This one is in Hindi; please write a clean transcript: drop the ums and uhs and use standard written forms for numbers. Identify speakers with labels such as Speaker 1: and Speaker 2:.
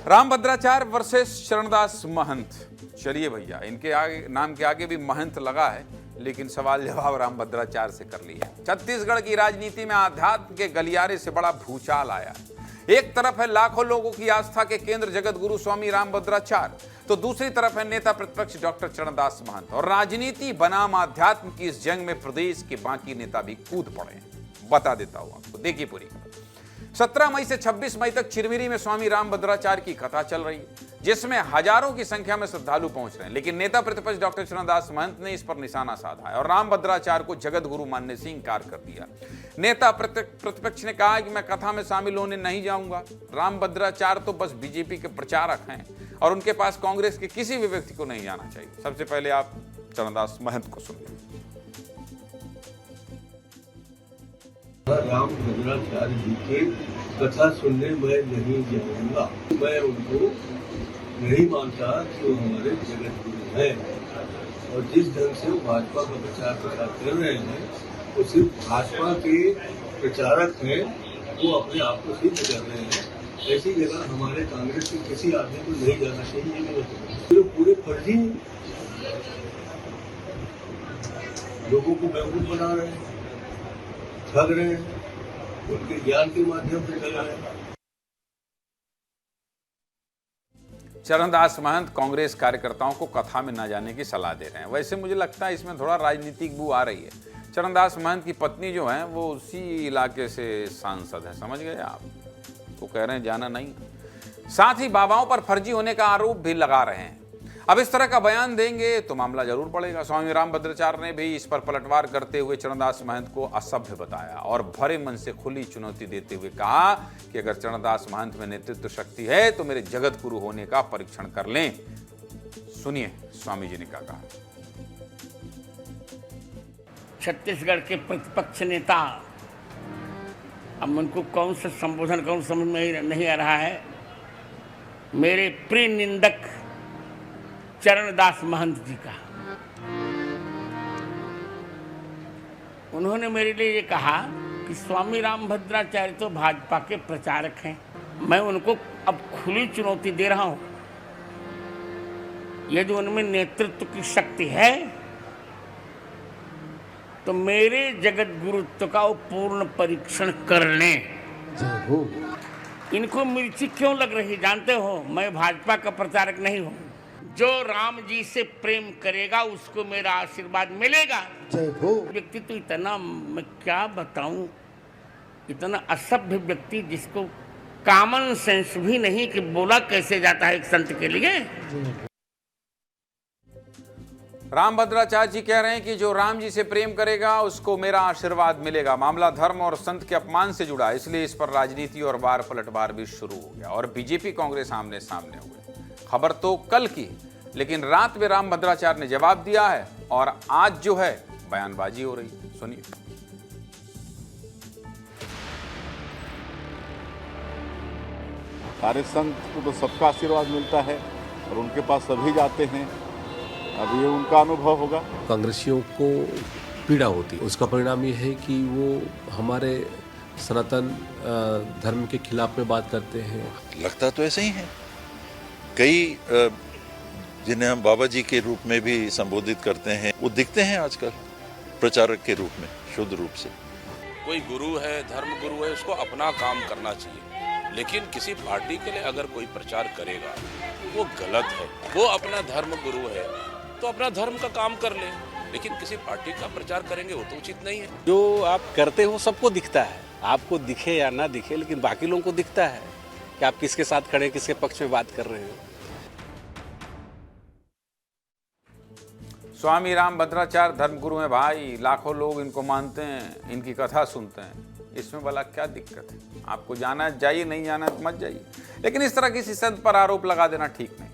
Speaker 1: रामभद्राचार्य वर्सेस चरणदास महंत। चलिए भैया, इनके आगे नाम के आगे भी महंत लगा है, लेकिन सवाल जवाब रामभद्राचार्य से कर लिया। छत्तीसगढ़ की राजनीति में आध्यात्म के गलियारे से बड़ा भूचाल आया। एक तरफ है लाखों लोगों की आस्था के केंद्र जगत गुरु स्वामी रामभद्राचार्य, तो दूसरी तरफ है नेता प्रतिपक्ष डॉक्टर चरणदास महंत। और राजनीति बनाम आध्यात्म की इस जंग में प्रदेश के बाकी नेता भी कूद पड़े हैं। बता देता हूं आपको, देखिए पूरी खबर। 17 मई से 26 मई तक चिरमिरी में स्वामी रामभद्राचार्य की कथा चल रही है, जिसमें हजारों की संख्या में श्रद्धालु पहुंच रहे हैं। लेकिन नेता प्रतिपक्ष डॉक्टर चरणदास महंत ने इस पर निशाना साधा है और रामभद्राचार्य को जगत गुरु मानने से इंकार कर दिया। नेता प्रतिपक्ष ने कहा कि मैं कथा में शामिल होने नहीं जाऊंगा। रामभद्राचार्य तो बस बीजेपी के प्रचारक हैं और उनके पास कांग्रेस के किसी भी व्यक्ति को नहीं जाना चाहिए। सबसे पहले आप चरणदास महंत को सुनिए।
Speaker 2: रामभद्राचार्य जी की कथा सुनने मैं नहीं जाऊंगा। मैं उनको नहीं मानता कि वो हमारे जगत गुरु हैं। और जिस ढंग से वो भाजपा का प्रचार कर रहे हैं, वो सिर्फ भाजपा के प्रचारक हैं, वो अपने आप को सिद्ध कर रहे हैं। ऐसी जगह हमारे कांग्रेस के किसी आदमी को नहीं जाना चाहिए। ये पूरे फर्जी लोगों को बेवकूफ बना रहे हैं, ठग रहे हैं, उनके ज्ञान के माध्यम से चल रहे हैं।
Speaker 1: चरणदास महंत कांग्रेस कार्यकर्ताओं को कथा में न जाने की सलाह दे रहे हैं। वैसे मुझे लगता है इसमें थोड़ा राजनीतिक बू आ रही है। चरणदास महंत की पत्नी जो है वो उसी इलाके से सांसद है, समझ गए आप? तो कह रहे हैं जाना नहीं। साथ ही बाबाओं पर फर्जी होने का आरोप भी लगा रहे हैं। अब इस तरह का बयान देंगे तो मामला जरूर पड़ेगा। स्वामी रामभद्राचार्य ने भी इस पर पलटवार करते हुए चरणदास महंत को असभ्य बताया और भरे मन से खुली चुनौती देते हुए कहा कि अगर चरणदास महंत में नेतृत्व शक्ति है तो मेरे जगत गुरु होने का परीक्षण कर लें। सुनिए स्वामी जी ने क्या कहा।
Speaker 3: छत्तीसगढ़ के प्रतिपक्ष नेता, अब उनको कौन सा संबोधन कौन समझ में नहीं आ रहा है। मेरे प्रिय निंदक चरणदास महंत जी का, उन्होंने मेरे लिए ये कहा कि स्वामी रामभद्राचार्य तो भाजपा के प्रचारक हैं। मैं उनको अब खुली चुनौती दे रहा हूं, यदि उनमें नेतृत्व की शक्ति है तो मेरे जगत गुरुत्व का वो पूर्ण परीक्षण कर लें। इनको मिर्ची क्यों लग रही जानते हो? मैं भाजपा का प्रचारक नहीं हूं। जो राम जी से प्रेम करेगा उसको मेरा आशीर्वाद मिलेगा। व्यक्ति तो इतना, मैं क्या बताऊं, इतना असभ्य व्यक्ति जिसको कॉमन सेंस भी नहीं कि बोला कैसे जाता है एक संत के लिए।
Speaker 1: रामभद्राचार्य जी कह रहे हैं कि जो राम जी से प्रेम करेगा उसको मेरा आशीर्वाद मिलेगा। मामला धर्म और संत के अपमान से जुड़ा, इसलिए इस पर राजनीति और वार पलटवार भी शुरू हो गया और बीजेपी कांग्रेस आमने सामने हुए। खबर तो कल की, लेकिन रात में रामभद्राचार्य ने जवाब दिया है और आज जो है बयानबाजी हो रही है। सुनिए।
Speaker 4: सारे संत को तो सबका आशीर्वाद मिलता है और उनके पास सभी जाते हैं। अब ये उनका अनुभव होगा।
Speaker 5: कांग्रेसियों को पीड़ा होती है, उसका परिणाम ये है कि वो हमारे सनातन धर्म के खिलाफ में बात करते हैं।
Speaker 6: लगता तो ऐसे ही है। कई जिन्हें हम बाबा जी के रूप में भी संबोधित करते हैं, वो दिखते हैं आजकल प्रचारक के रूप में, शुद्ध रूप से।
Speaker 7: कोई गुरु है, धर्म गुरु है, उसको अपना काम करना चाहिए। लेकिन किसी पार्टी के लिए अगर कोई प्रचार करेगा वो गलत है। वो अपना धर्म गुरु है तो अपना धर्म का काम कर ले, लेकिन किसी पार्टी का प्रचार करेंगे वो तो उचित नहीं है।
Speaker 8: जो आप करते हो सबको दिखता है, आपको दिखे या ना दिखे, लेकिन बाकी लोगों को दिखता है कि आप किसके साथ खड़े, किसके पक्ष में बात कर रहे हो।
Speaker 1: स्वामी रामभद्राचार्य धर्मगुरु हैं भाई, लाखों लोग इनको मानते हैं, इनकी कथा सुनते हैं। इसमें भला क्या दिक्कत है? आपको जाना है जाइए, नहीं जाना है तो मत जाइए। लेकिन इस तरह किसी संत पर आरोप लगा देना ठीक नहीं।